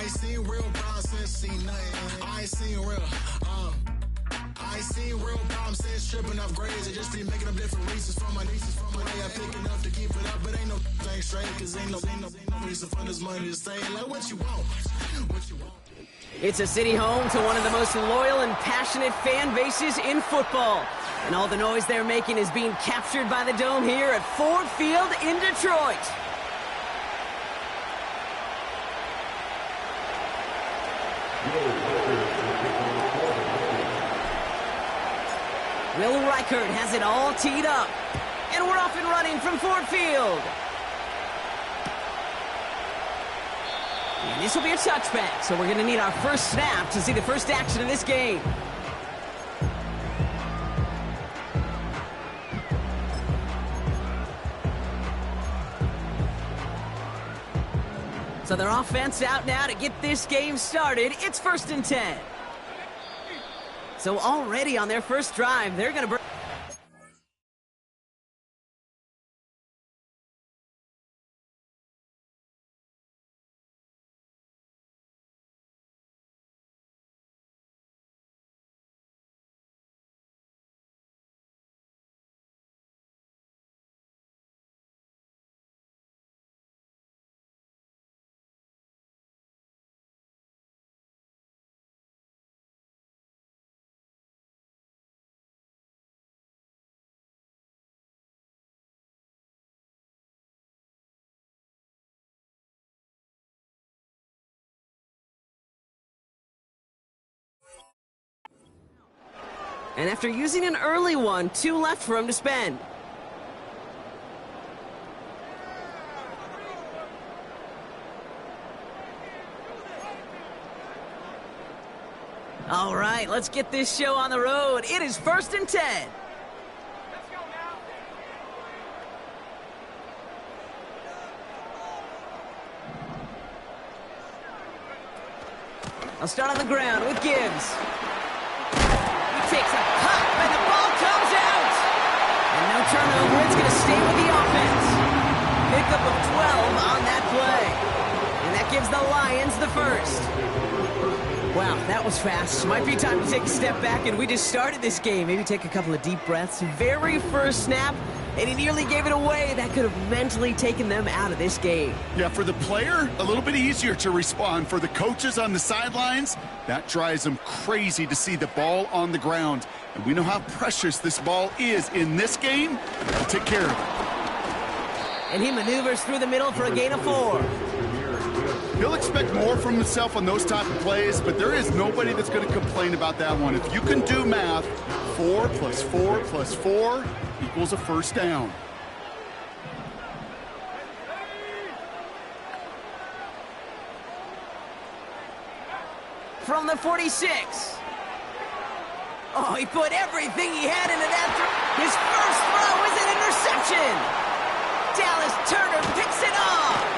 ain't seen real problems since seen nothing. I ain't seen real, I ain't seen real problems since tripping up grades. They just be making up different reasons for my nieces. From my way I picking up to keep it up, but ain't no thing straight. Cause ain't no reason for this money to stay. Like what you want, what you want. It's a city home to one of the most loyal and passionate fan bases in football. And all the noise they're making is being captured by the Dome here at Ford Field in Detroit. Will Reichert has it all teed up. And we're off and running from Ford Field. And this will be a touchback, so we're going to need our first snap to see the first action of this game. So their offense out now to get this game started. It's 1st and 10. So already on their first drive, they're going to bring... And after using an early one, 2 left for him to spend. All right, let's get this show on the road. It is 1st and 10. Let's go now. I'll start on the ground with Gibbs. Takes a pop, and the ball comes out. And no turnover, it's going to stay with the offense. Pickup of 12 on that play. And that gives the Lions the first. Wow, that was fast. Might be time to take a step back, and we just started this game. Maybe take a couple of deep breaths. Very first snap, and he nearly gave it away. That could have mentally taken them out of this game. Yeah, for the player, a little bit easier to respond. For the coaches on the sidelines, that drives them crazy to see the ball on the ground. And we know how precious this ball is in this game. Take care of it. And he maneuvers through the middle for a gain of 4. He'll expect more from himself on those type of plays, but there is nobody that's going to complain about that one. If you can do math, 4 plus 4 plus 4 equals a first down. From the 46. Oh, he put everything he had into that throw. His first throw is an interception. Dallas Turner picks it off.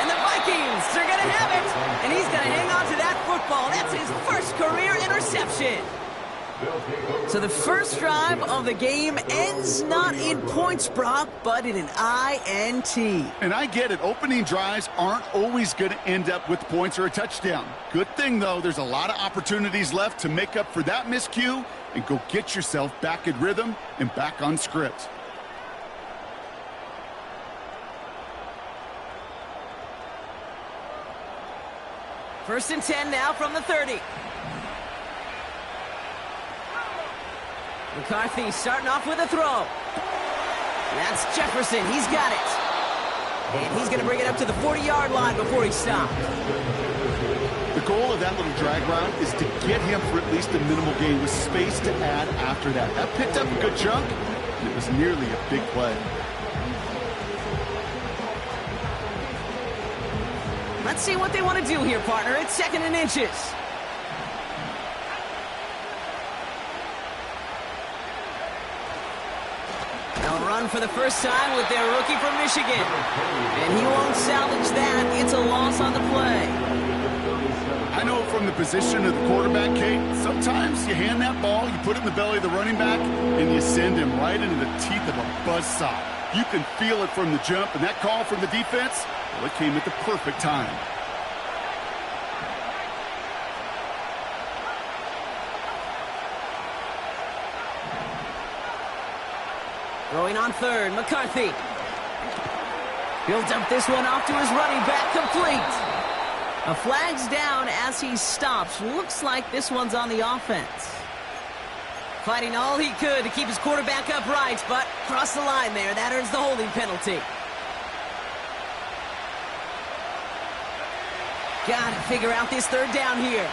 And the Vikings are going to have it. And he's going to hang on to that football. That's his first career interception. So the first drive of the game ends not in points, Brock, but in an INT. And I get it. Opening drives aren't always going to end up with points or a touchdown. Good thing, though, there's a lot of opportunities left to make up for that miscue and go get yourself back in rhythm and back on script. First and 10 now from the 30. McCarthy starting off with a throw. That's Jefferson. He's got it. And he's going to bring it up to the 40-yard line before he stopped. The goal of that little drag route is to get him for at least a minimal gain with space to add after that. That picked up a good chunk, and it was nearly a big play. Let's see what they want to do here, partner. It's 2nd and inches. They'll run for the first time with their rookie from Michigan. And he won't salvage that. It's a loss on the play. I know from the position of the quarterback, Kate, sometimes you hand that ball, you put it in the belly of the running back, and you send him right into the teeth of a buzzsaw. You can feel it from the jump, and that call from the defense, well, it came at the perfect time. Throwing on third, McCarthy. He'll dump this one off to his running back, complete. A flag's down as he stops. Looks like this one's on the offense. Fighting all he could to keep his quarterback upright, but crossed the line there. That earns the holding penalty. Gotta figure out this third down here.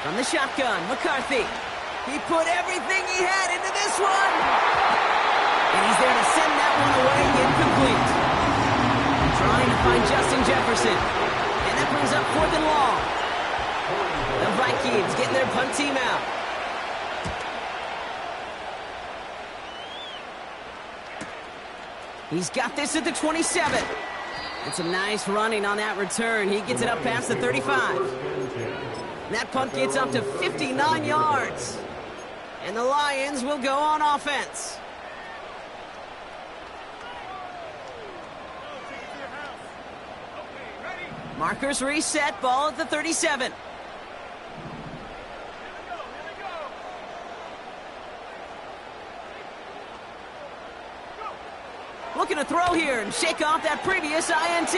From the shotgun, McCarthy. He put everything he had into this one. And he's there to send that one away, incomplete. Trying to find Justin Jefferson. And that brings up 4th and long. The Vikings getting their punt team out. He's got this at the 27. And some nice running on that return. He gets it up past the 35. And that punt gets up to 59 yards. And the Lions will go on offense. Markers reset, ball at the 37. Looking to throw here and shake off that previous INT.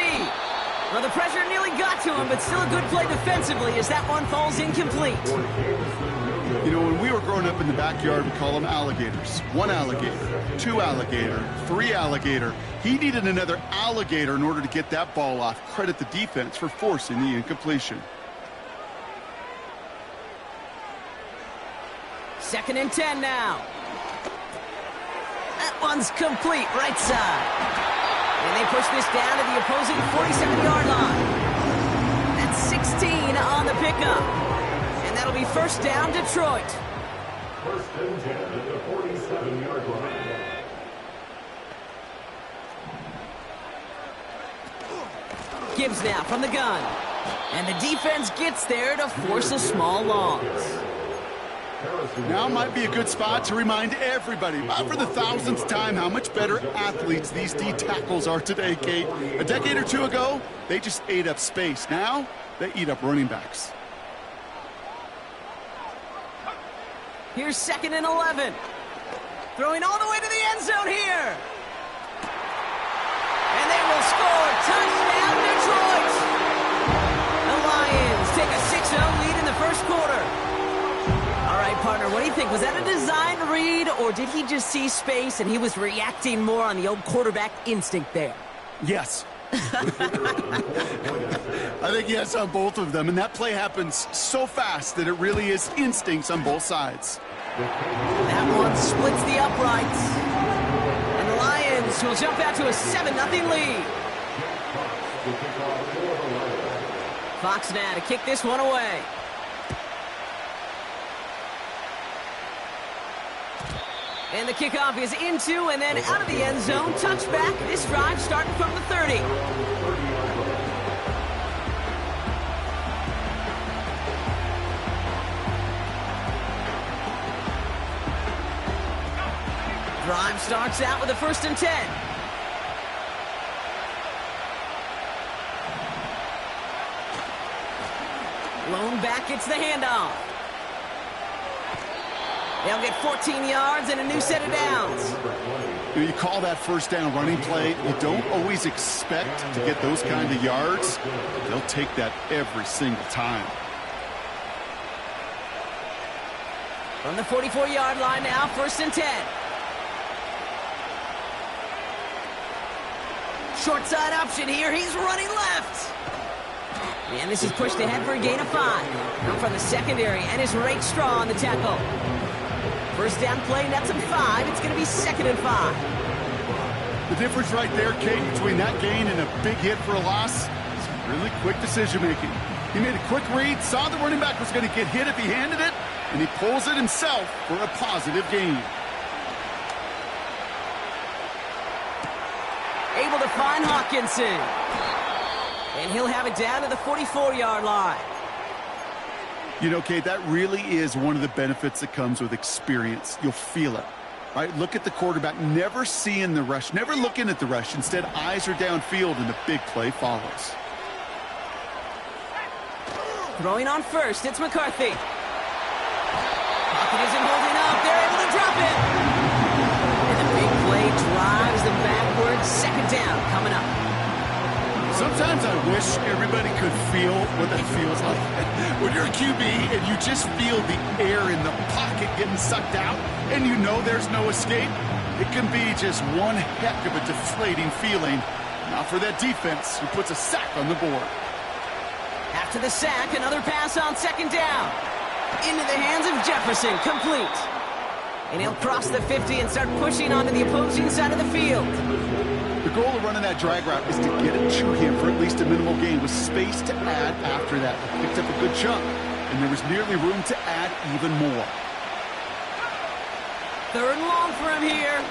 Well, the pressure nearly got to him, but still a good play defensively as that one falls incomplete. You know, when we were growing up in the backyard, we call them alligators. 1 alligator, 2 alligator, 3 alligator. He needed another alligator in order to get that ball off. Credit the defense for forcing the incompletion. 2nd and 10 now. That one's complete, right side. And they push this down to the opposing 47-yard line. That's 16 on the pickup. And that'll be first down, Detroit. 1st and 10 at the 47-yard line. Gibbs now from the gun. And the defense gets there to force a small loss. Now might be a good spot to remind everybody, about for the 1000th time, how much better athletes these D tackles are today, Kate. A decade or 2 ago, they just ate up space. Now, they eat up running backs. Here's 2nd and 11. Throwing all the way to the end zone here. And they will score. Touchdown, Detroit. The Lions take a 6-0 lead in the first quarter. All right, partner, what do you think? Was that a design read, or did he just see space and he was reacting more on the old quarterback instinct there? Yes. I think yes on both of them, and that play happens so fast that it really is instincts on both sides. That one splits the uprights. And the Lions will jump out to a 7-0 lead. Fox now to kick this one away. And the kickoff is into and then out of the end zone. Touchback. This drive starting from the 30. Drive starts out with a 1st and 10. Lone back gets the handoff. They'll get 14 yards and a new set of downs. You call that first down running play. You don't always expect to get those kind of yards. They'll take that every single time. From the 44-yard line now, 1st and 10. Short side option here. He's running left. And this is pushed ahead for a gain of 5. Now from the secondary, and is Rake Straw on the tackle. First down play, nets him 5. It's going to be 2nd and 5. The difference right there, Kate, between that gain and a big hit for a loss is really quick decision-making. He made a quick read, saw the running back was going to get hit if he handed it, and he pulls it himself for a positive gain. Able to find Hawkinson. And he'll have it down to the 44-yard line. You know, Kate, that really is one of the benefits that comes with experience. You'll feel it, right? Look at the quarterback, never seeing the rush, never looking at the rush. Instead, eyes are downfield, and the big play follows. Throwing on first, it's McCarthy. Pocket isn't holding up. They're able to drop it. And the big play drives them backwards. Second down coming up. Sometimes I wish everybody could feel what that feels like. When you're a QB and you just feel the air in the pocket getting sucked out and you know there's no escape, it can be just one heck of a deflating feeling. Now for that defense who puts a sack on the board. After the sack, another pass on second down. Into the hands of Jefferson, complete. And he'll cross the 50 and start pushing onto the opposing side of the field. The goal of running that drag route is to get it to him for at least a minimal gain with space to add after that. He picked up a good chunk, and there was nearly room to add even more. Third and long for him here.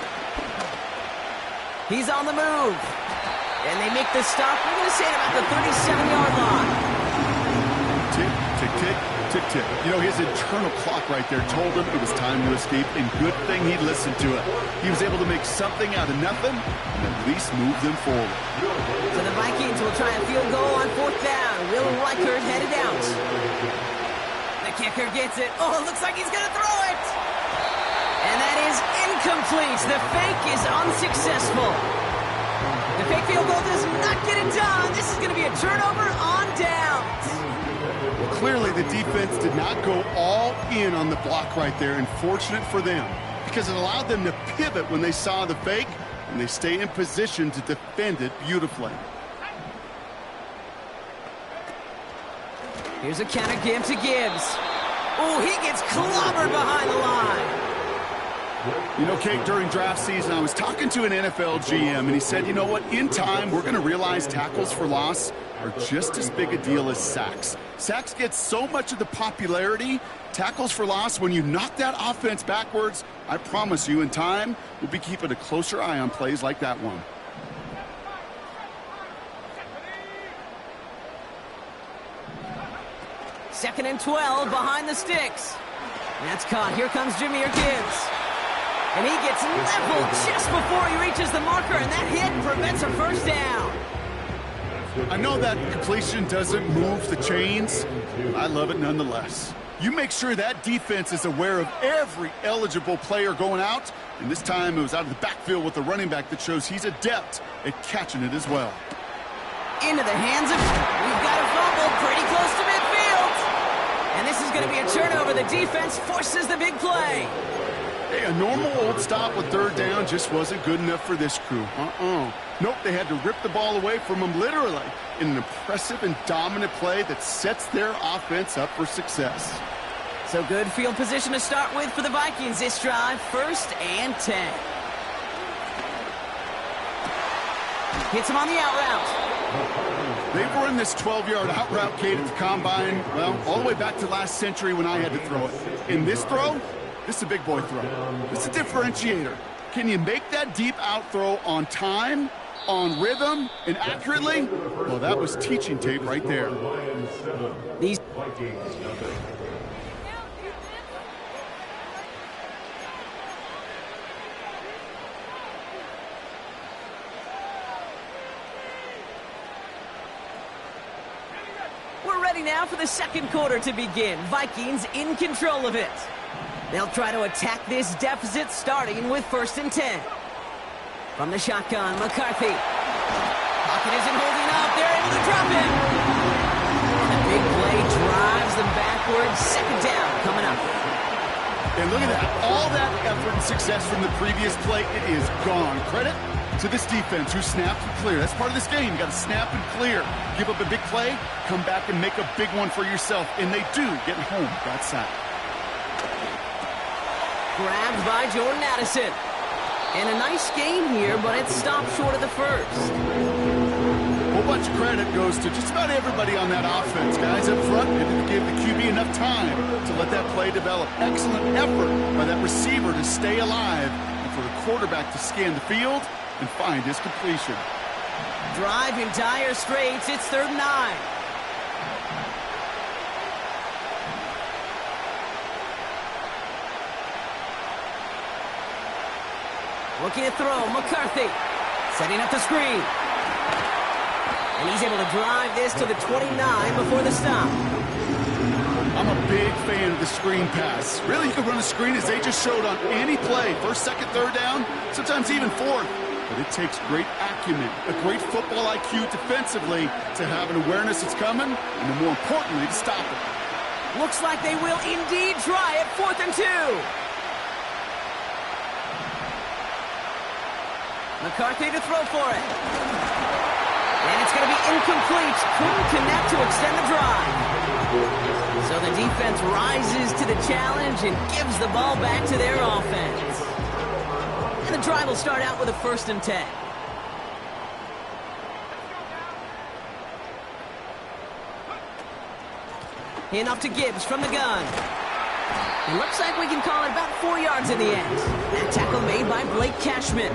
He's on the move. And they make the stop, we're going to say, at about the 37-yard line. Tick, tick, tick, tick, tick. You know, his internal clock right there told him it was time to escape, and good thing he listened to it. He was able to make something out of nothing and at least move them forward. So the Vikings will try a field goal on fourth down. Will Reichert headed out. The kicker gets it. Oh, it looks like he's going to throw it. And that is incomplete. The fake is unsuccessful. The fake field goal does not get it done. This is going to be a turnover on downs. Well, clearly the defense did not go all in on the block right there, and fortunate for them, because it allowed them to pivot when they saw the fake, and they stay in position to defend it beautifully. Here's a counter give to Gibbs. Oh, he gets clobbered behind the line. You know, Kate, during draft season, I was talking to an NFL GM, and he said, you know what, in time, we're going to realize tackles for loss are just as big a deal as sacks. Sacks get so much of the popularity. Tackles for loss, when you knock that offense backwards, I promise you, in time, we'll be keeping a closer eye on plays like that one. Second and 12 behind the sticks. And that's caught. Here comes Jahmyr Gibbs. And he gets leveled just before he reaches the marker, and that hit prevents a first down. I know that completion doesn't move the chains, but I love it nonetheless. You make sure that defense is aware of every eligible player going out, and this time it was out of the backfield with the running back that shows he's adept at catching it as well. Into the hands of... We've got a fumble pretty close to midfield. And this is going to be a turnover. The defense forces the big play. Hey, a normal old stop with third down just wasn't good enough for this crew. Nope, they had to rip the ball away from him literally in an impressive and dominant play that sets their offense up for success. So good field position to start with for the Vikings this drive. 1st and 10. Hits him on the out route. They've run this 12-yard out route, Kate, at the combine, well, all the way back to last century when I had to throw it. In this throw, this is a big boy throw. This is a differentiator. Can you make that deep out throw on time, on rhythm, and accurately? Well, that was teaching tape right there. We're ready now for the second quarter to begin. Vikings in control of it. They'll try to attack this deficit starting with 1st and 10. From the shotgun, McCarthy. Pocket isn't holding up. They're able to drop it. And the big play drives them backwards. Second down coming up. And look at that. All that effort and success from the previous play, it is gone. Credit to this defense who snapped and cleared. That's part of this game. You got to snap and clear. Give up a big play, come back and make a big one for yourself. And they do get home that sack. Grabbed by Jordan Addison. And a nice game here, but it stopped short of the first. A whole bunch of credit goes to just about everybody on that offense. Guys up front, they didn't give the QB enough time to let that play develop. Excellent effort by that receiver to stay alive and for the quarterback to scan the field and find his completion. Drive in dire straits. It's 3rd and 9. Looking to throw, McCarthy. Setting up the screen. And he's able to drive this to the 29 before the stop. I'm a big fan of the screen pass. Really, you can run a screen as they just showed on any play. First, second, third down, sometimes even fourth. But it takes great acumen, a great football IQ defensively to have an awareness it's coming, and then more importantly, to stop it. Looks like they will indeed try it. 4th and 2. McCarthy to throw for it. And it's going to be incomplete. Couldn't connect to extend the drive. So the defense rises to the challenge and gives the ball back to their offense. And the drive will start out with a 1st and 10. Hand off to Gibbs from the gun. It looks like we can call it about 4 yards in the end. That tackle made by Blake Cashman.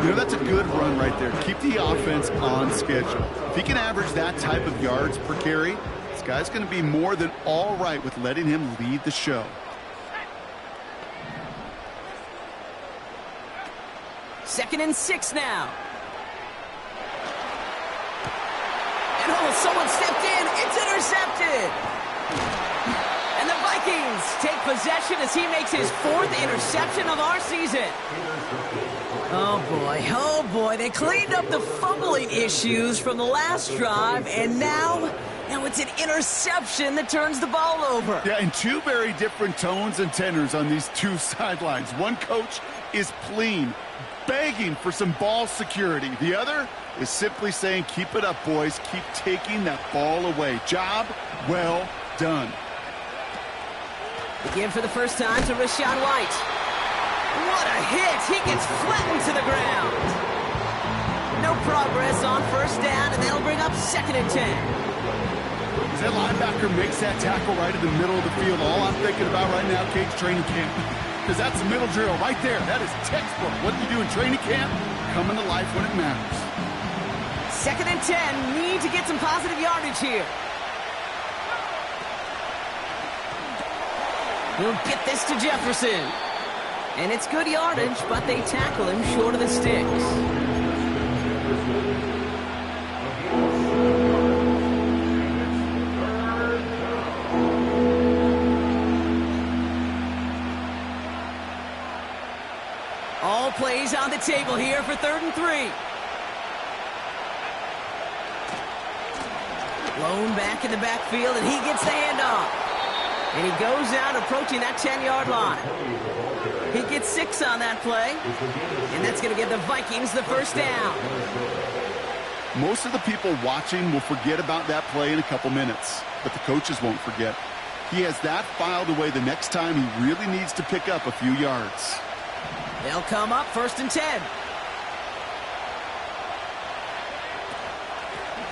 You know, that's a good run right there. Keep the offense on schedule. If he can average that type of yards per carry, this guy's going to be more than all right with letting him lead the show. Second and 6 now. And oh, someone stepped in. It's intercepted. And the Vikings take possession as he makes his 4th interception of our season. Oh boy, they cleaned up the fumbling issues from the last drive, and now it's an interception that turns the ball over. Yeah, and two very different tones and tenors on these two sidelines. One coach is pleading, begging for some ball security. The other is simply saying, keep it up, boys. Keep taking that ball away. Job well done. Again for the first time to Rashawn White. What a hit! He gets flattened to the ground. No progress on 1st down, and that'll bring up 2nd and 10. As that linebacker makes that tackle right in the middle of the field, all I'm thinking about right now, Kate's training camp. Because that's the middle drill right there. That is textbook. What do you do in training camp? Coming to life when it matters. 2nd and 10. Need to get some positive yardage here. He'll get this to Jefferson. And it's good yardage, but they tackle him short of the sticks. All plays on the table here for 3rd and 3. Blown back in the backfield, and he gets the handoff. And he goes out approaching that 10-yard line. He gets 6 on that play. And that's going to give the Vikings the 1st down. Most of the people watching will forget about that play in a couple minutes. But the coaches won't forget. He has that filed away the next time he really needs to pick up a few yards. They'll come up 1st and 10.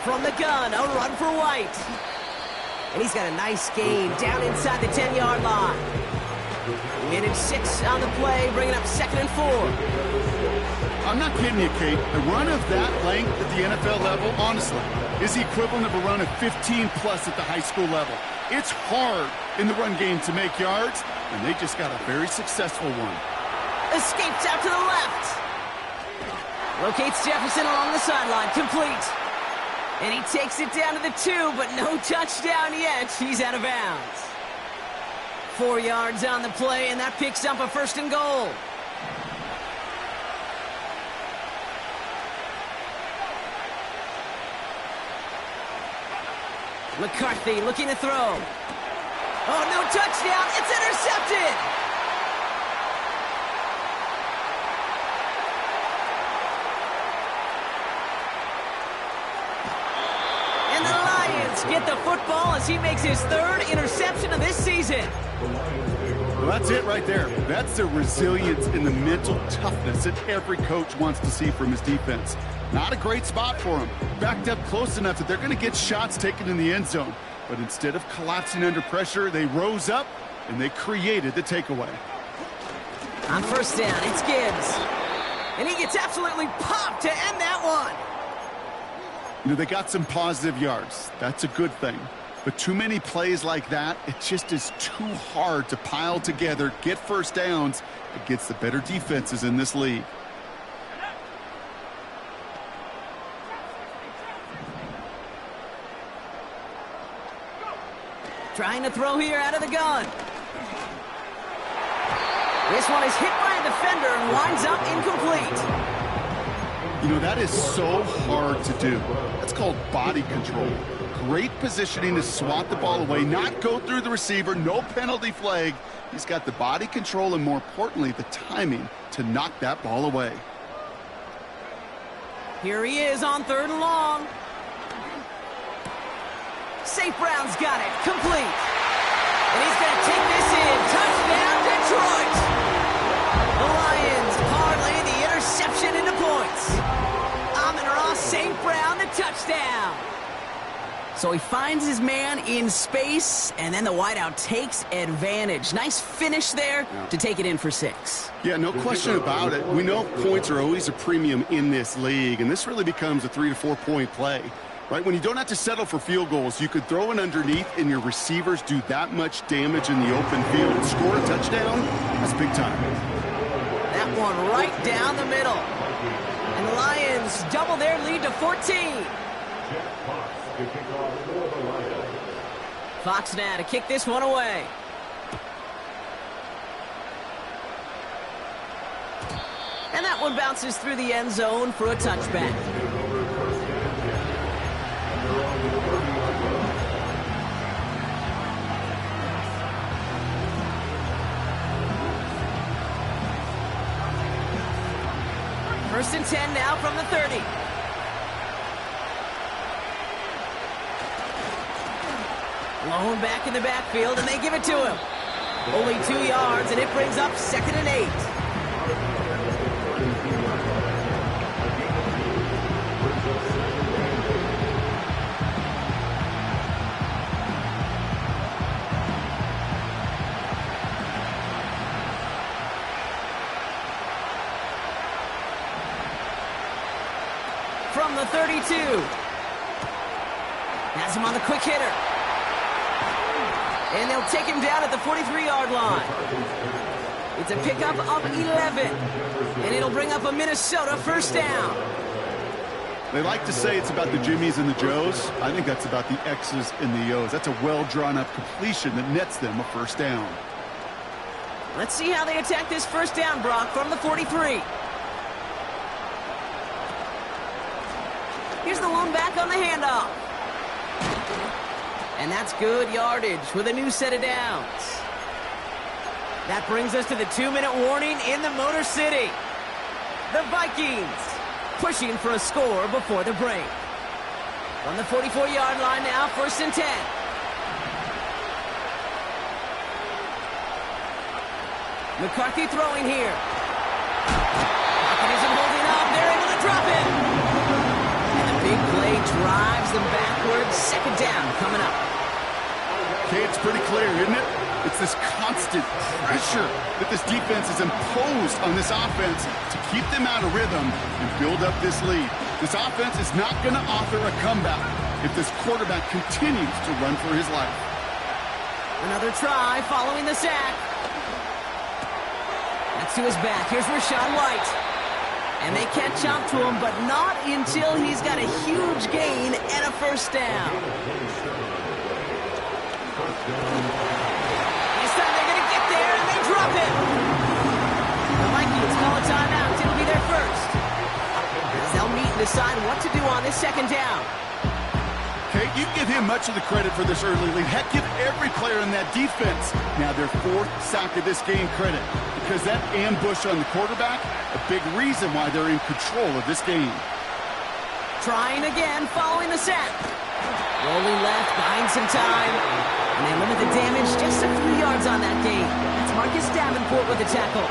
From the gun, a run for White. And he's got a nice gain down inside the 10-yard line. Minute 6 on the play, bringing up 2nd and 4. I'm not kidding you, Kate. A run of that length at the NFL level, honestly, is the equivalent of a run of 15-plus at the high school level. It's hard in the run game to make yards, and they just got a very successful one. Escapes out to the left. Locates Jefferson along the sideline, complete. And he takes it down to the 2, but no touchdown yet. He's out of bounds. 4 yards on the play, and that picks up a 1st and goal. McCarthy looking to throw. Oh, no touchdown. It's intercepted. And the Lions get the football as he makes his 3rd interception of this season. Well, that's it right there. That's the resilience and the mental toughness that every coach wants to see from his defense. Not a great spot for him. Backed up close enough that they're going to get shots taken in the end zone. But instead of collapsing under pressure, they rose up and they created the takeaway. On 1st down, it's Gibbs. And he gets absolutely popped to end that one. You know, they got some positive yards. That's a good thing. But too many plays like that, it just is too hard to pile together, get 1st downs against the better defenses in this league. Trying to throw here out of the gun. This one is hit by a defender and winds up incomplete. You know, that is so hard to do. That's called body control. Great positioning to swat the ball away, not go through the receiver, no penalty flag. He's got the body control and, more importantly, the timing to knock that ball away. Here he is on 3rd and long. St. Brown's got it, complete. And he's going to take this in. Touchdown, Detroit! The Lions parlay the interception into points. Amon-Ra St. Brown, the touchdown. So he finds his man in space, and then the wideout takes advantage. Nice finish there to take it in for 6. Yeah, no question about it. We know points are always a premium in this league, and this really becomes a 3 to 4 point play. Right, when you don't have to settle for field goals, you could throw it underneath and your receivers do that much damage in the open field. Score a touchdown, that's big time. That one right down the middle. And the Lions double their lead to 14. Fox now to kick this one away. And that one bounces through the end zone for a touchback. First and 10 now from the 30. Lone back in the backfield, and they give it to him. Only 2 yards, and it brings up 2nd and 8. From the 32. Has him on the quick hitter. And they'll take him down at the 43-yard line. It's a pickup of 11. And it'll bring up a Minnesota first down. They like to say it's about the Jimmies and the Joes. I think that's about the X's and the O's. That's a well-drawn-up completion that nets them a first down. Let's see how they attack this first down, Brock, from the 43. Here's the lone back on the handoff. And that's good yardage with a new set of downs. That brings us to the 2-minute warning in the Motor City. The Vikings pushing for a score before the break. On the 44-yard line now, 1st and 10. McCarthy throwing here. Pocket isn't holding up. They're able to drop it. And the big play drives them backwards. 2nd down coming up. Okay, it's pretty clear, isn't it? It's this constant pressure that this defense has imposed on this offense to keep them out of rhythm and build up this lead. This offense is not going to offer a comeback if this quarterback continues to run for his life. Another try following the sack. That's to his back. Here's Rachaad White. And they catch up to him, but not until he's got a huge gain and a first down. This time they're going to get there, and they drop it. The Vikings call a timeout. It'll be their first. As they'll meet and decide what to do on this 2nd down. Okay, you give him much of the credit for this early lead. Heck, give every player in that defense now their 4th sack of this game credit. Because that ambush on the quarterback, a big reason why they're in control of this game. Trying again following the sack. Rolling left, buying some time. And they limit the damage just a few yards on that gain. That's Marcus Davenport with the tackle.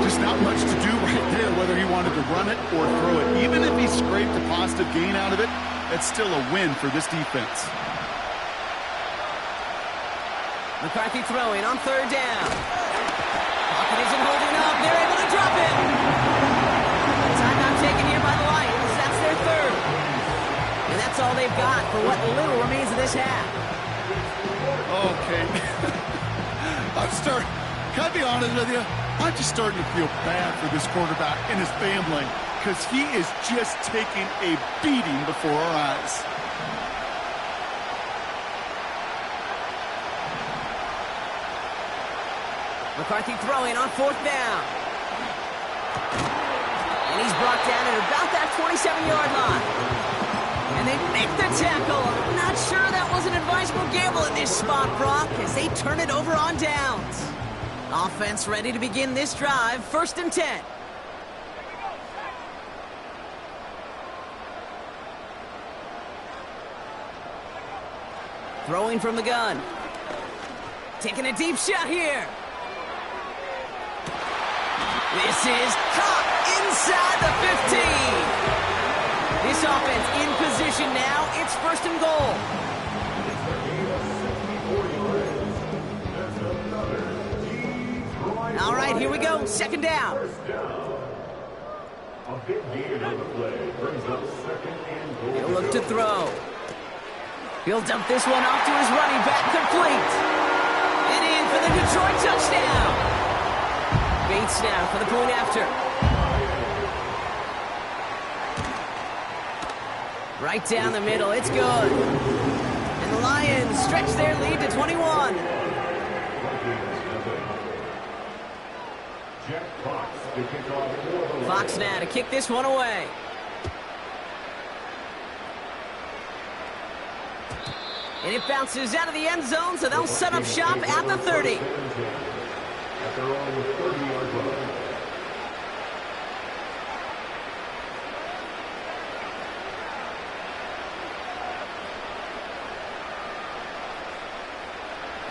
Just not much to do right there, whether he wanted to run it or throw it. Even if he scraped a positive gain out of it, that's still a win for this defense. McCarthy throwing on 3rd down. Pocket isn't holding up. They're able to drop it. A timeout taken here by the Lions. That's their 3rd. And that's all they've got for what little remains of this half. Okay. Can I be honest with you? I'm just starting to feel bad for this quarterback and his family because he is just taking a beating before our eyes. McCarthy throwing on 4th down. And he's brought down at about that 27-yard line. And they make the tackle. I'm not sure that was an advisable gamble in this spot, Brock, as they turn it over on downs. Offense ready to begin this drive, 1st and 10. Throwing from the gun. Taking a deep shot here. This is caught inside the 15. This offense in position now. It's 1st and goal. All right, here we go. 2nd down. A big gain on the play brings up 2nd and goal. He'll look to throw. He'll dump this one off to his running back, complete. And in for the Detroit touchdown. Bates now for the point after. Right down the middle, it's good. And the Lions stretch their lead to 21. Fox now to kick this one away. And it bounces out of the end zone, so they'll set up shop at the 30. At their own 30-yard line.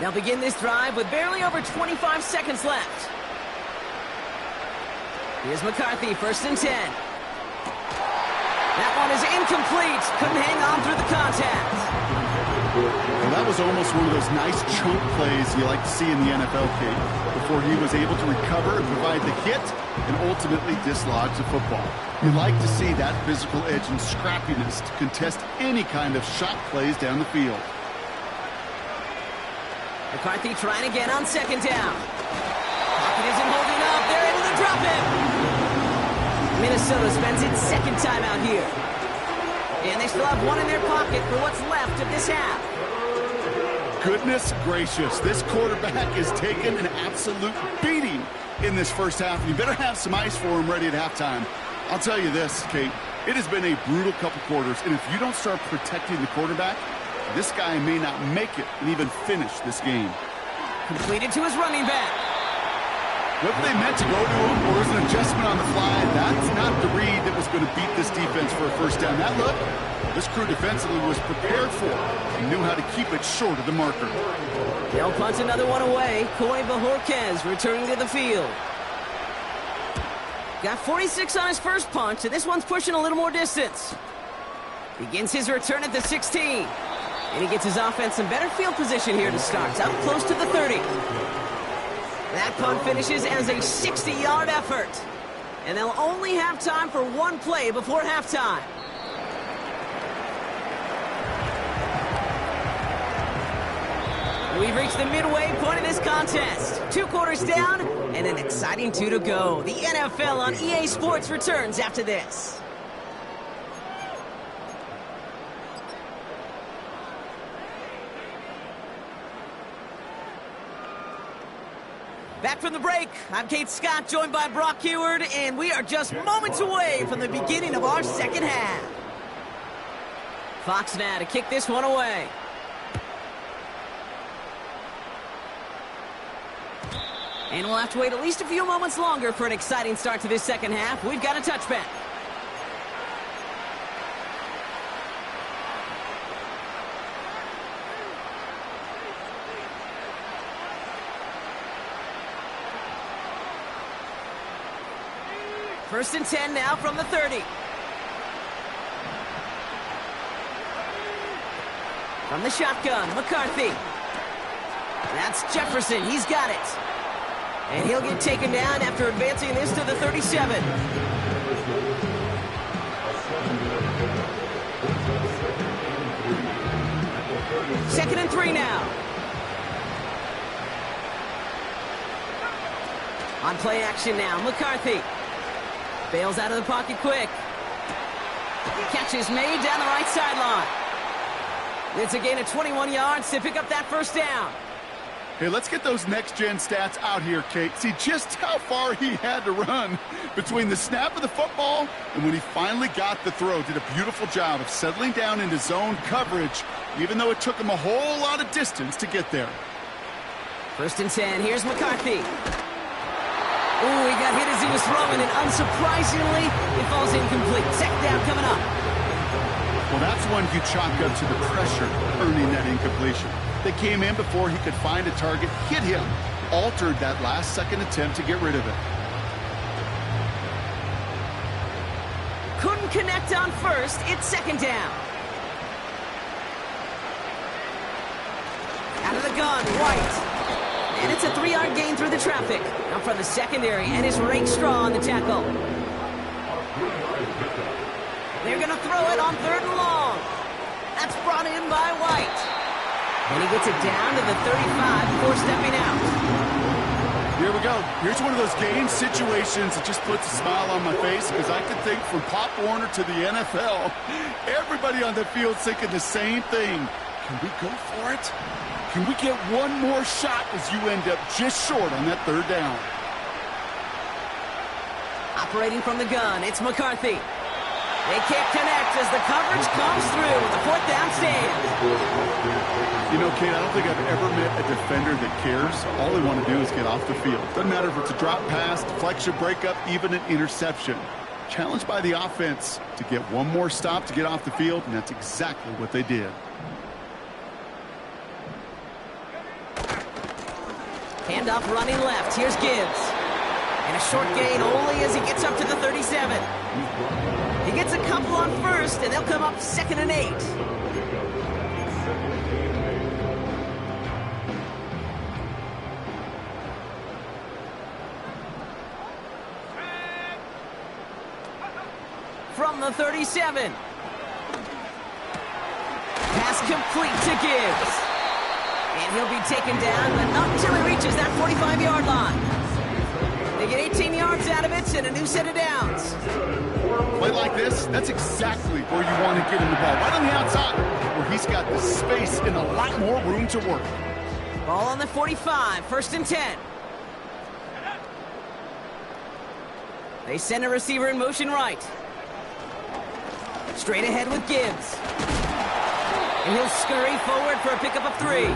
They'll begin this drive with barely over 25 seconds left. Here's McCarthy, 1st and 10. That one is incomplete. Couldn't hang on through the contact. Well, that was almost one of those nice chunk plays you like to see in the NFL, Kate, before he was able to recover and provide the hit and ultimately dislodge the football. You like to see that physical edge and scrappiness to contest any kind of shot plays down the field. McCarthy trying again on 2nd down. Pocket isn't holding up. They're able to drop him. Minnesota spends its 2nd time out here. And they still have one in their pocket for what's left of this half. Goodness gracious, this quarterback is taking an absolute beating in this first half. You better have some ice for him ready at halftime. I'll tell you this, Kate, it has been a brutal couple quarters, and if you don't start protecting the quarterback, this guy may not make it and even finish this game. Completed to his running back. Whether they meant to go to him or was an adjustment on the fly, that's not the read that was going to beat this defense for a 1st down. That look, this crew defensively was prepared for and knew how to keep it short of the marker. They'll punt another one away. Coy Bajorquez returning to the field. Got 46 on his first punch, and this one's pushing a little more distance. Begins his return at the 16. And he gets his offense in better field position here to start. It's out close to the 30. That punt finishes as a 60-yard effort. And they'll only have time for one play before halftime. We've reached the midway point of this contest. 2 quarters down and an exciting 2 to go. The NFL on EA Sports returns after this. Back from the break, I'm Kate Scott, joined by Brock Heward, and we are just moments away from the beginning of our 2nd half. Fox now to kick this one away. And we'll have to wait at least a few moments longer for an exciting start to this 2nd half. We've got a touchback. First and 10 now from the 30. From the shotgun, McCarthy. That's Jefferson. He's got it. And he'll get taken down after advancing this to the 37. Second and 3 now. On play action now, McCarthy. Bails out of the pocket quick. Catch is made down the right sideline. It's a gain of 21 yards to pick up that 1st down. Hey, let's get those next-gen stats out here, Kate. See just how far he had to run between the snap of the football and when he finally got the throw. Did a beautiful job of settling down into zone coverage, even though it took him a whole lot of distance to get there. 1st and 10. Here's McCarthy. Ooh, he got hit as he was throwing, and unsurprisingly, it falls incomplete. 2nd down coming up. Well, that's one you chalk up to the pressure earning that incompletion. They came in before he could find a target, hit him, altered that last-second attempt to get rid of it. Couldn't connect on 1st. It's 2nd down. Out of the gun, White. And it's a 3-yard gain through the traffic. Now from the secondary, and it's Rake Straw on the tackle. They're going to throw it on 3rd and long. That's brought in by White. And he gets it down to the 35 before stepping out. Here we go. Here's one of those game situations that just puts a smile on my face because I can think from Pop Warner to the NFL, everybody on the field thinking the same thing. Can we go for it? Can we get one more shot as you end up just short on that 3rd down? Operating from the gun, it's McCarthy. They can't connect as the coverage comes through with the 4th down stand. You know, Kate, I don't think I've ever met a defender that cares. All they want to do is get off the field. Doesn't matter if it's a drop pass, deflection, breakup, even an interception. Challenged by the offense to get one more stop to get off the field, and that's exactly what they did. Handoff running left. Here's Gibbs. And a short gain only as he gets up to the 37. He gets a couple on 1st, and they'll come up 2nd and 8. From the 37. Pass complete to Gibbs. And he'll be taken down, but not until he reaches that 45-yard line. They get 18 yards out of it and a new set of downs. Play like this, that's exactly where you want to get him the ball. Right on the outside, where he's got the space and a lot more room to work. Ball on the 45, 1st and 10. They send a receiver in motion right. Straight ahead with Gibbs. And he'll scurry forward for a pickup of 3.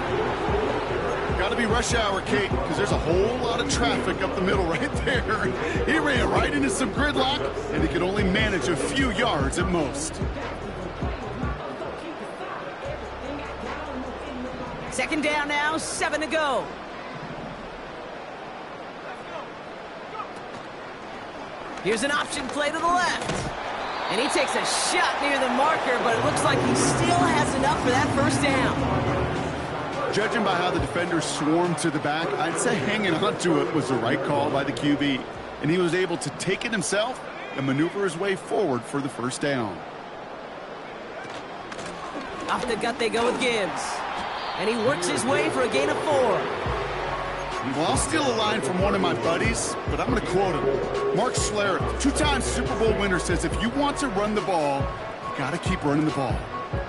Got to be rush hour, Kate, because there's a whole lot of traffic up the middle right there. He ran right into some gridlock, and he could only manage a few yards at most. 2nd down now, 7 to go. Here's an option play to the left. And he takes a shot near the marker, but it looks like he still has enough for that 1st down. Judging by how the defenders swarmed to the back, I'd say hanging on to it was the right call by the QB. And he was able to take it himself and maneuver his way forward for the 1st down. Off the gut they go with Gibbs. And he works his way for a gain of 4. Well, I'll steal a line from one of my buddies, but I'm going to quote him. Mark Schlereth, 2-time Super Bowl winner, says if you want to run the ball, you got to keep running the ball.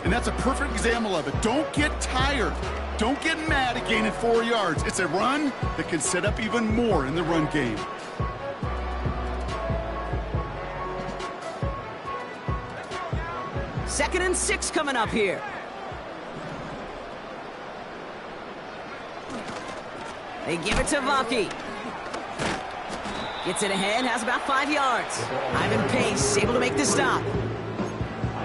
And that's a perfect example of it. Don't get tired. Don't get mad at gaining 4 yards. It's a run that can set up even more in the run game. Second and 6 coming up here. They give it to Vaki. Gets it ahead, has about 5 yards. Ivan Pace able to make the stop.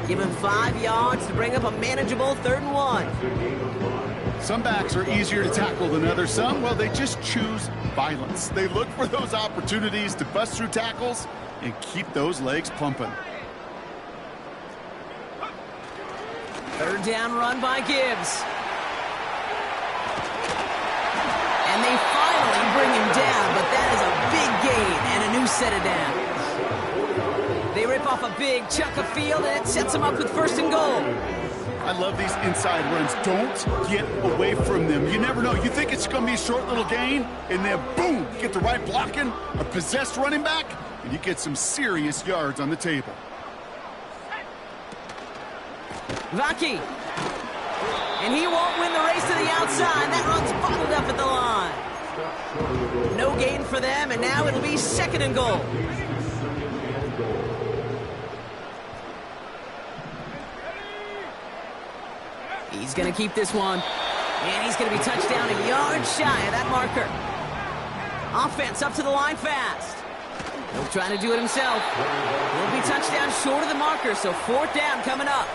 Give him 5 yards to bring up a manageable 3rd and 1. Some backs are easier to tackle than others. Some, well, they just choose violence. They look for those opportunities to bust through tackles and keep those legs pumping. 3rd down run by Gibbs. And they finally bring him down, but that is a big gain and a new set of downs. They rip off a big chunk of field, and it sets them up with 1st and goal. I love these inside runs. Don't get away from them. You never know. You think it's going to be a short little gain, and then boom, get the right blocking, a possessed running back, and you get some serious yards on the table. Vaki. And he won't win the race to the outside. That run's bottled up at the line. No gain for them, and now it'll be 2nd and goal. He's going to keep this one. And he's going to be touched down a yard shy of that marker. Offense up to the line fast. He'll try to do it himself. He'll be touched down short of the marker, so 4th down coming up.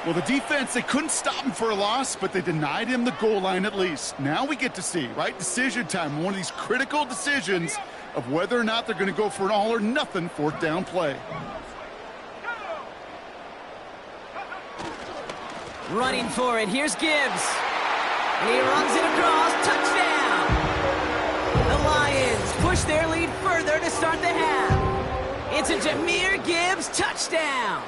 Well, the defense, they couldn't stop him for a loss, but they denied him the goal line at least. Now we get to see, right? Decision time, one of these critical decisions of whether or not they're going to go for an all-or-nothing 4th down play. Running for it. Here's Gibbs. And he runs it across. Touchdown! The Lions push their lead further to start the half. It's a Jahmyr Gibbs touchdown.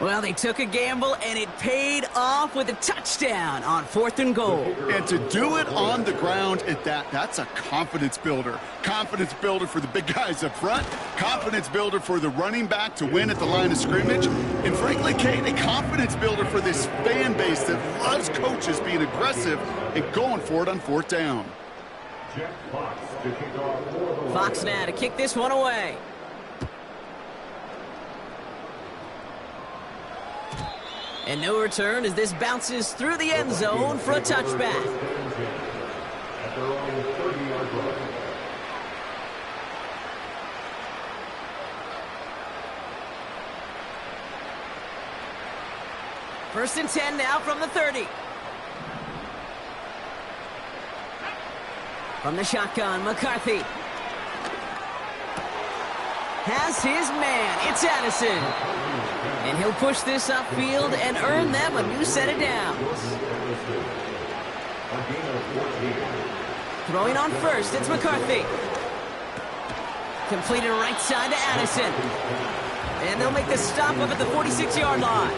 Well, they took a gamble, and it paid off with a touchdown on 4th and goal. And to do it on the ground at that's a confidence builder. Confidence builder for the big guys up front. Confidence builder for the running back to win at the line of scrimmage. And frankly, Kate, a confidence builder for this fan base that loves coaches being aggressive and going for it on 4th down. Fox now to kick this one away. And no return as this bounces through the end zone for a touchback. First and 10 now from the 30. From the shotgun, McCarthy has his man. It's Addison. And he'll push this upfield and earn them a new set of downs. Throwing on first, it's McCarthy. Completed right side to Addison. And they'll make the stop up at the 46-yard line.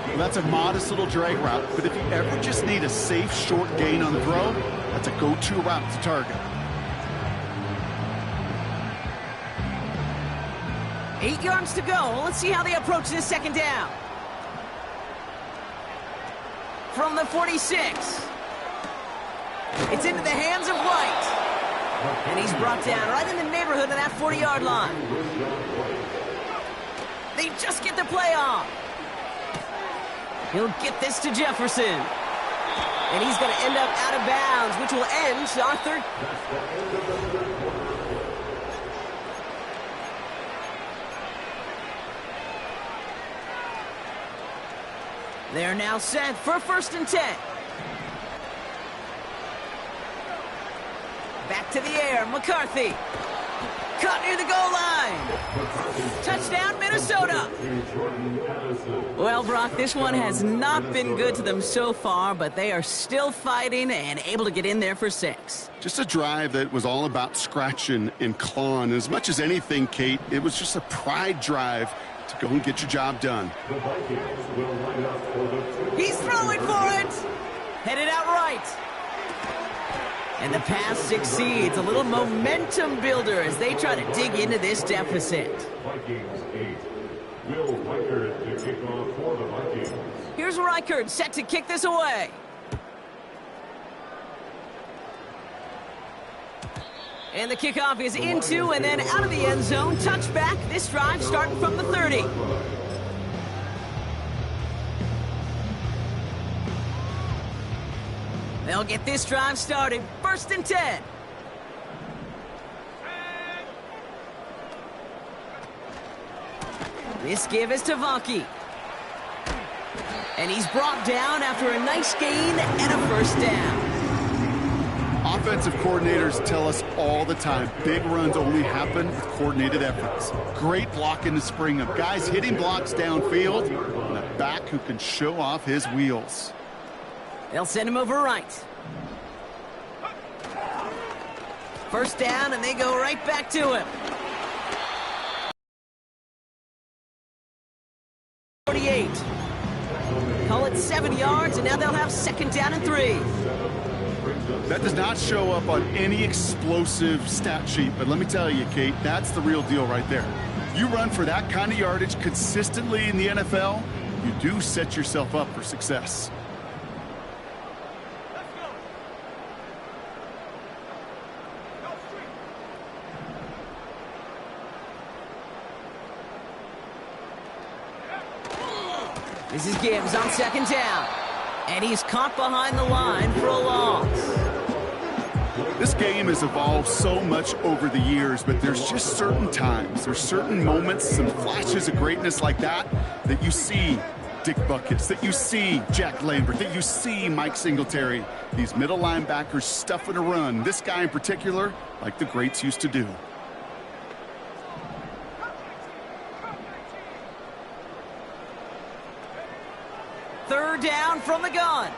Well, that's a modest little drag route, but if you ever just need a safe, short gain on the throw, that's a go-to route to target. 8 yards to go. Let's see how they approach this 2nd down. From the 46. It's into the hands of White. And he's brought down right in the neighborhood of that 40-yard line. They just get the play off. He'll get this to Jefferson. And he's going to end up out of bounds, which will end our third. They're now set for 1st and 10. Back to the air, McCarthy. Caught near the goal line. Touchdown, Minnesota. Well, Brock, this one has not been good to them so far, but they are still fighting and able to get in there for 6. Just a drive that was all about scratching and clawing. As much as anything, Kate, it was just a pride drive to go and get your job done. He's throwing for it. Headed out right. And the pass succeeds. A little momentum builder as they try to dig into this deficit. Vikings 8. Will Reichert to kick off for the Vikings. Here's Reichert set to kick this away. And the kickoff is into and then out of the end zone. Touchback. This drive starting from the 30. They'll get this drive started. 1st and 10. This give is to Vanke. And he's brought down after a nice gain and a 1st down. Offensive coordinators tell us all the time, big runs only happen with coordinated efforts. Great block in the spring of guys hitting blocks downfield and a back who can show off his wheels. They'll send him over right. 1st down, and they go right back to him. 48. Call it 7 yards, and now they'll have 2nd down and 3. That does not show up on any explosive stat sheet, but let me tell you, Kate, that's the real deal right there. You run for that kind of yardage consistently in the NFL, you do set yourself up for success. This is Gibbs on second down. And he's caught behind the line for a loss. This game has evolved so much over the years, but there's just certain times, there's certain moments, some flashes of greatness like that you see Dick Buckets, that you see Jack Lambert, that you see Mike Singletary. These middle linebackers stuffing a run. This guy in particular, like the greats used to do. Third down from the gun.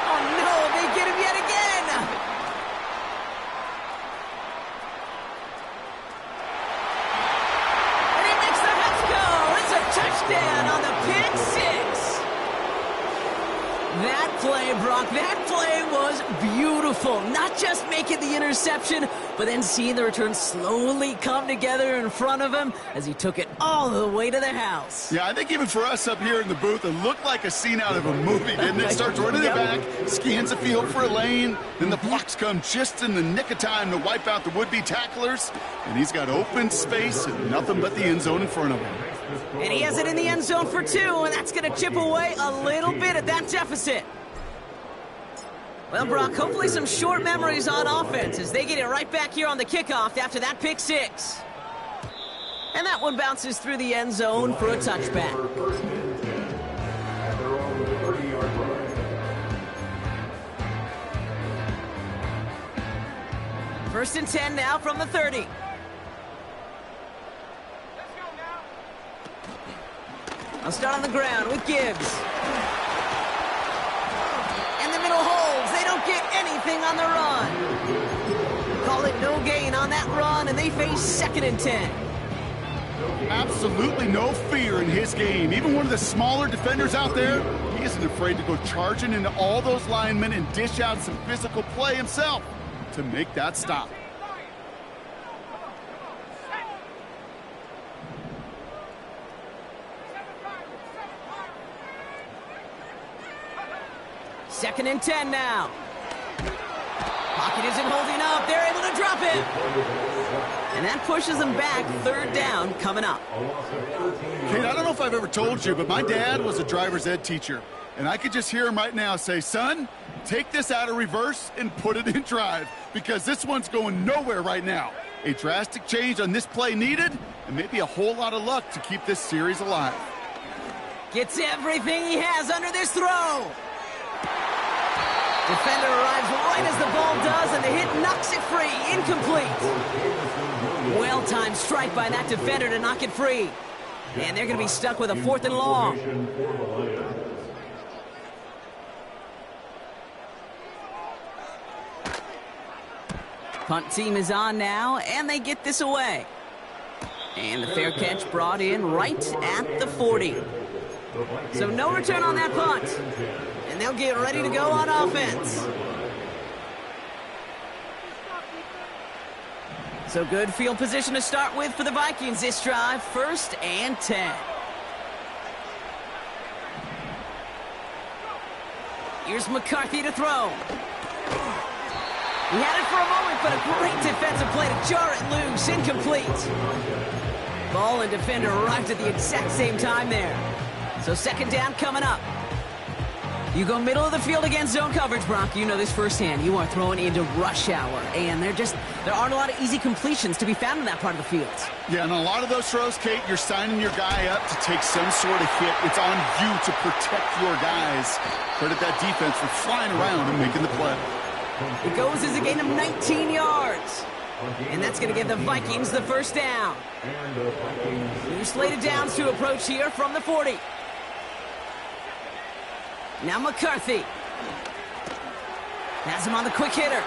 Oh no, they get him yet again. And he makes the Hats go. It's a touchdown on the pick six. That play, Brock, that play was beautiful. Not just making the interception, but then seeing the return slowly come together in front of him as he took it all the way to the house. Yeah, I think even for us up here in the booth, it looked like a scene out of a movie, didn't it? Starts running it back, scans the field for a lane, then the blocks come just in the nick of time to wipe out the would-be tacklers, and he's got open space and nothing but the end zone in front of him. And he has it in the end zone for 2, and that's going to chip away a little bit at that deficit. Well, Brock, hopefully some short memories on offense as they get it right back here on the kickoff after that pick six. And that one bounces through the end zone for a touchback. First and 10 now from the 30. I'll start on the ground with Gibbs. And the middle holds. They don't get anything on the run. Call it no gain on that run, and they face second and 10. Absolutely no fear in his game. Even one of the smaller defenders out there, he isn't afraid to go charging into all those linemen and dish out some physical play himself to make that stop. Second and 10 now. Pocket isn't holding up. They're able to drop it. And that pushes them back. Third down coming up. Kate, I don't know if I've ever told you, but my dad was a driver's ed teacher. And I could just hear him right now say, son, take this out of reverse and put it in drive, because this one's going nowhere right now. A drastic change on this play needed, and maybe a whole lot of luck to keep this series alive. Gets everything he has under this throw. Defender arrives right as the ball does, and the hit knocks it free. Incomplete. Well-timed strike by that defender to knock it free. And they're going to be stuck with a 4th and long. Punt team is on now, and they get this away. And the fair catch brought in right at the 40. So no return on that punt. And they'll get ready to go on offense. So good field position to start with for the Vikings this drive. 1st and 10. Here's McCarthy to throw. He had it for a moment, but a great defensive play to jar it loose. Incomplete. Ball and defender arrived at the exact same time there. So second down coming up. You go middle of the field against zone coverage, Brock. You know this firsthand. You are throwing into rush hour, and there aren't a lot of easy completions to be found in that part of the field. Yeah, and a lot of those throws, Kate, you're signing your guy up to take some sort of hit. It's on you to protect your guys. Credit that defense for flying around and making the play. It goes as a gain of 19 yards. And that's going to give the Vikings the first down. New slated downs to approach here from the 40. Now McCarthy. Has him on the quick hitter.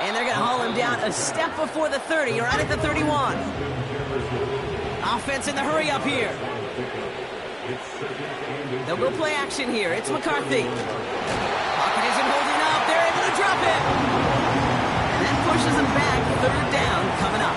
And they're going to haul him down a step before the 30, right at the 31. Offense in the hurry up here. They'll go play action here. It's McCarthy. Pocket isn't holding up. They're able to drop it. And that pushes them back. 3rd down coming up.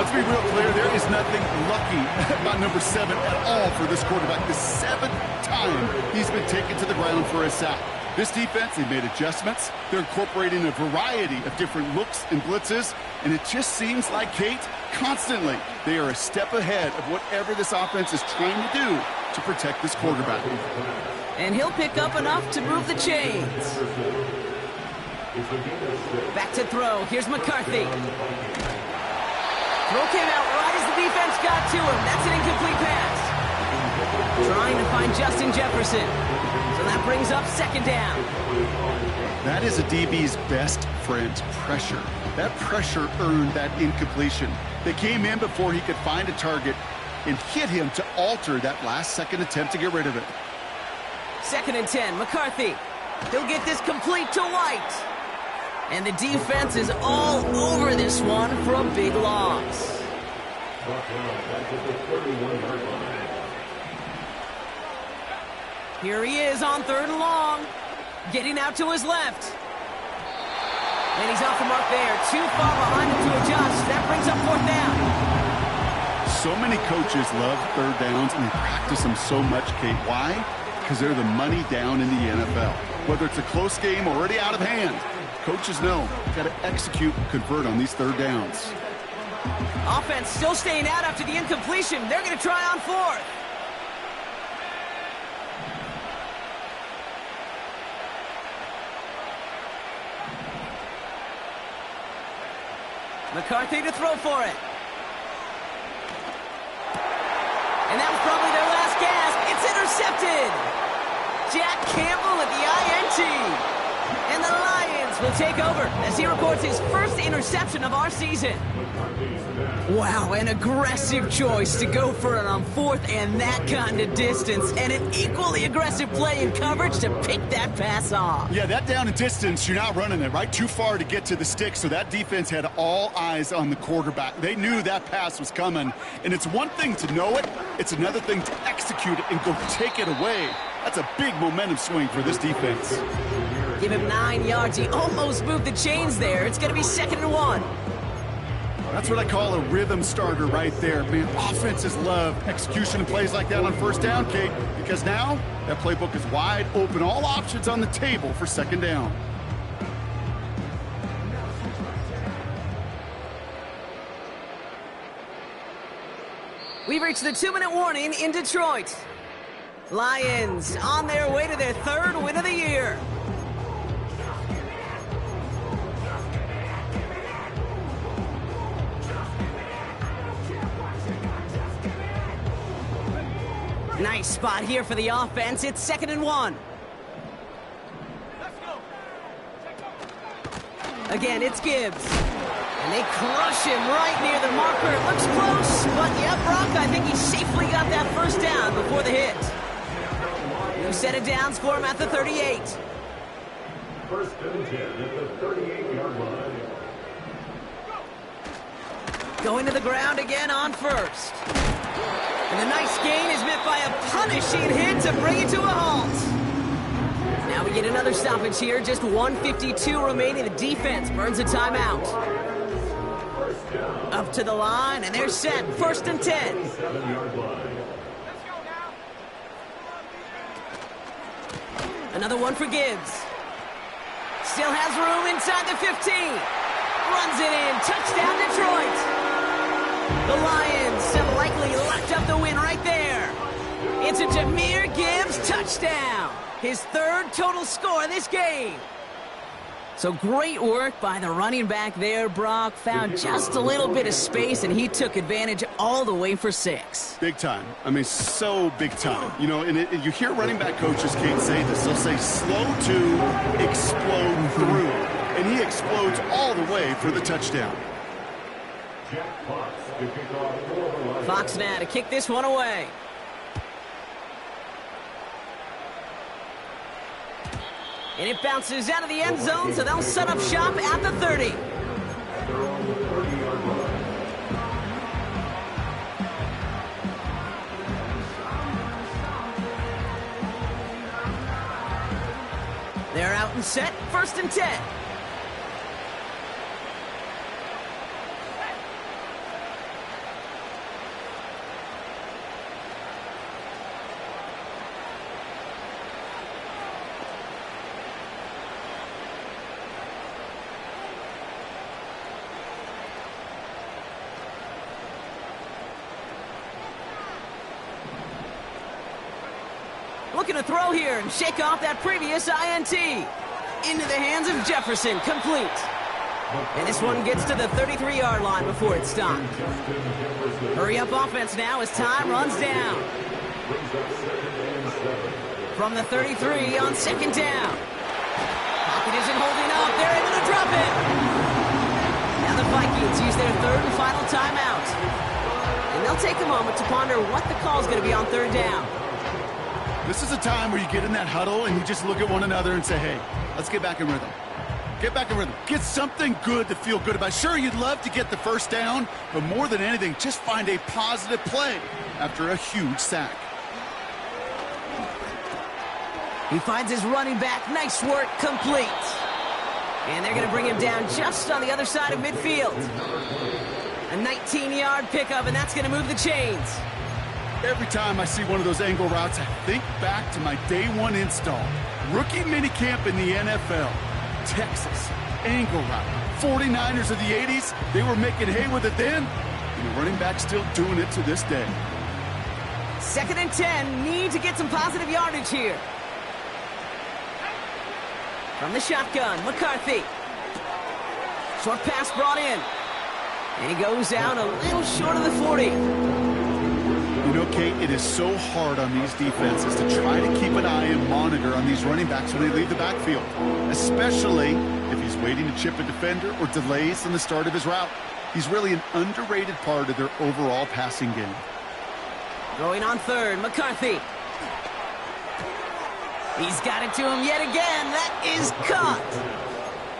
let's be real clear, there is nothing lucky about number 7 at all for this quarterback. The 7th time he's been taken to the ground for a sack. This defense, they've made adjustments. They're incorporating a variety of different looks and blitzes, and it just seems like, Kate, constantly they are a step ahead of whatever this offense is trying to do to protect this quarterback. And he'll pick up enough to move the chains. Back to throw. Here's McCarthy. Throw came out right as the defense got to him. That's an incomplete pass. Trying to find Justin Jefferson. So that brings up 2nd down. That is a DB's best friend, pressure. That pressure earned that incompletion. They came in before he could find a target and hit him to alter that last-second attempt to get rid of it. 2nd and 10, McCarthy. He'll get this complete to White. And the defense is all over this one for a big loss. Here he is on 3rd and long. Getting out to his left. And he's off the mark there. Too far behind him to adjust. That brings up 4th down. So many coaches love 3rd downs, and they practice them so much, Kate. Why? Because they're the money down in the NFL. Whether it's a close game already out of hand, coaches know you've got to execute and convert on these 3rd downs. Offense still staying out after the incompletion. They're going to try on 4th. McCarthy to throw for it. And that was probably their last gasp. It's intercepted. Jack Campbell with the INT. And the Lions will take over as he records his first interception of our season. Wow, an aggressive choice to go for it on 4th and that kind of distance. And an equally aggressive play in coverage to pick that pass off. Yeah, that down and distance, you're not running it, right? Too far to get to the stick, so that defense had all eyes on the quarterback. They knew that pass was coming. And it's one thing to know it, it's another thing to execute it and go take it away. That's a big momentum swing for this defense. Give him 9 yards. He almost moved the chains there. It's going to be 2nd and 1. That's what I call a rhythm starter right there. Man, offenses love execution and plays like that on 1st down, Kate, because now that playbook is wide open. All options on the table for 2nd down. We've reached the 2-minute warning in Detroit. Lions on their way to their 3rd win of the year. Nice spot here for the offense. It's 2nd and 1. Again, it's Gibbs. And they crush him right near the marker. It looks close, but yeah, Brock, I think he safely got that 1st down before the hit. New set of downs for him at the 38. 1st and 10 at the 38-yard line. Going to the ground again on 1st. And the nice gain is met by a punishing hit to bring it to a halt. Now we get another stoppage here. Just 1:52 remaining. The defense burns a timeout. Up to the line, and they're set. 1st and 10. Another one for Gibbs. Still has room inside the 15. Runs it in. Touchdown, Detroit. The Lions have likely locked up the win right there. It's a Jahmyr Gibbs touchdown. His 3rd total score in this game. So great work by the running back there. Brock found just a little bit of space, and he took advantage all the way for 6. Big time. I mean, so big time. You know, and you hear running back coaches, Kate, say this. They'll say slow to explode through. And he explodes all the way for the touchdown. Fox now to kick this one away. And it bounces out of the end zone, so they'll set up shop at the 30. They're out and set. 1st and 10. Looking to throw here and shake off that previous INT. Into the hands of Jefferson, complete. And this one gets to the 33-yard line before it's stopped. Hurry up offense now as time runs down. From the 33 on second down. Pocket isn't holding up. They're able to drop it. Now the Vikings use their third and final timeout. And they'll take a moment to ponder what the call is going to be on third down. This is a time where you get in that huddle and you just look at one another and say, hey, let's get back in rhythm. Get back in rhythm. Get something good to feel good about. Sure, you'd love to get the first down, but more than anything, just find a positive play after a huge sack. He finds his running back. Nice work, complete. And they're going to bring him down just on the other side of midfield. A 19-yard pickup, and that's going to move the chains. Every time I see one of those angle routes, I think back to my day one install. Rookie minicamp in the NFL. Texas, angle route. 49ers of the 80s, they were making hay with it then, and the running back's still doing it to this day. 2nd and 10, need to get some positive yardage here. From the shotgun, McCarthy. Short pass brought in. And he goes down a little short of the 40. You know, Kate, it is so hard on these defenses to try to keep an eye and monitor on these running backs when they leave the backfield, especially if he's waiting to chip a defender or delays in the start of his route. He's really an underrated part of their overall passing game. Throwing on third, McCarthy. He's got it to him yet again. That is caught.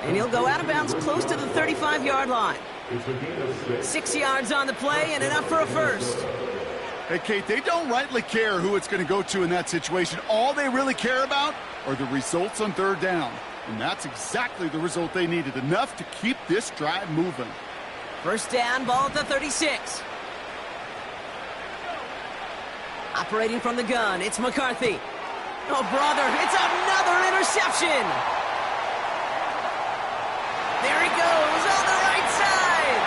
And he'll go out of bounds close to the 35-yard line. 6 yards on the play and enough for a first. Hey, Kate, they don't rightly care who it's going to go to in that situation. All they really care about are the results on third down. And that's exactly the result they needed, enough to keep this drive moving. First down, ball at the 36. Operating from the gun, it's McCarthy. Oh, brother, it's another interception. There he goes on the right side.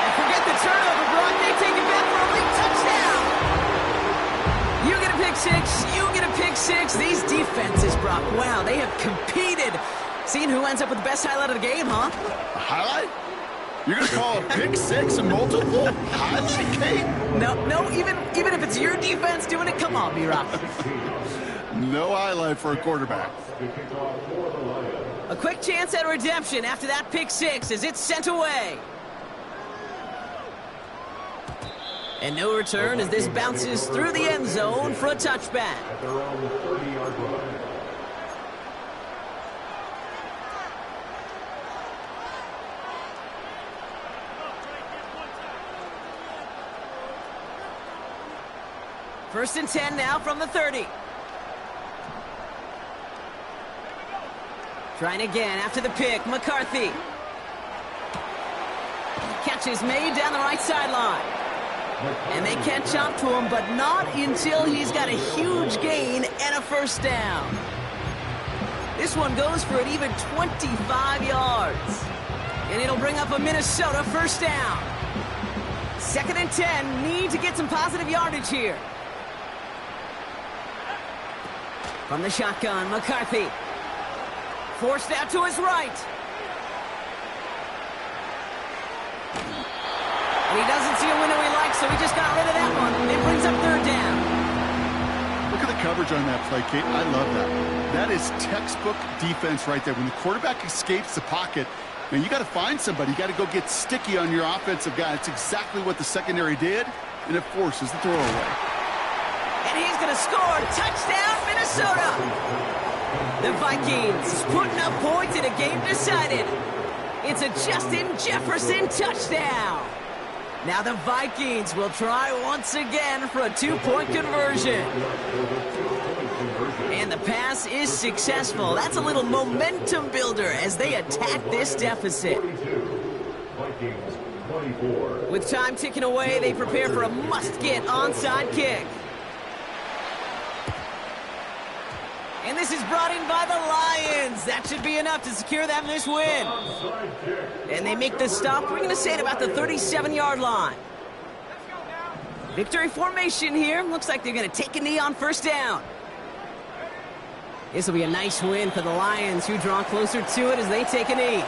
And forget the turnover, Brock. They take it back for a late touchdown. You get a pick six. You get a pick six. These defenses, Brock, wow, they have competed. Seeing who ends up with the best highlight of the game, huh? A highlight? You're going to call a pick six and multiple highlight, Kate? No, even if it's your defense doing it, come on, B-Rock. No highlight for a quarterback. A quick chance at redemption after that pick six as it's sent away. And no return as this bounces through the end zone for a touchback. First and 10 now from the 30. Trying again after the pick, McCarthy. Catch is made down the right sideline. And they catch up to him, but not until he's got a huge gain and a first down. This one goes for an even 25 yards. And it'll bring up a Minnesota first down. 2nd and 10, need to get some positive yardage here. From the shotgun, McCarthy. Forced out to his right. And he doesn't see a window he likes, so he just got rid of that one. It brings up third down. Look at the coverage on that play, Kate. I love that. That is textbook defense right there. When the quarterback escapes the pocket, man, you got to find somebody. You got to go get sticky on your offensive guy. It's exactly what the secondary did, and it forces the throwaway. And he's going to score. Touchdown, Minnesota. The Vikings putting up points in a game decided. It's a Justin Jefferson touchdown. Now the Vikings will try once again for a two-point conversion. And the pass is successful. That's a little momentum builder as they attack this deficit. With time ticking away, they prepare for a must-get onside kick. And this is brought in by the Lions. That should be enough to secure them this win. And they make the stop. We're going to say it about the 37-yard line. Victory formation here. Looks like they're going to take a knee on first down. This will be a nice win for the Lions, who draw closer to it as they take a knee.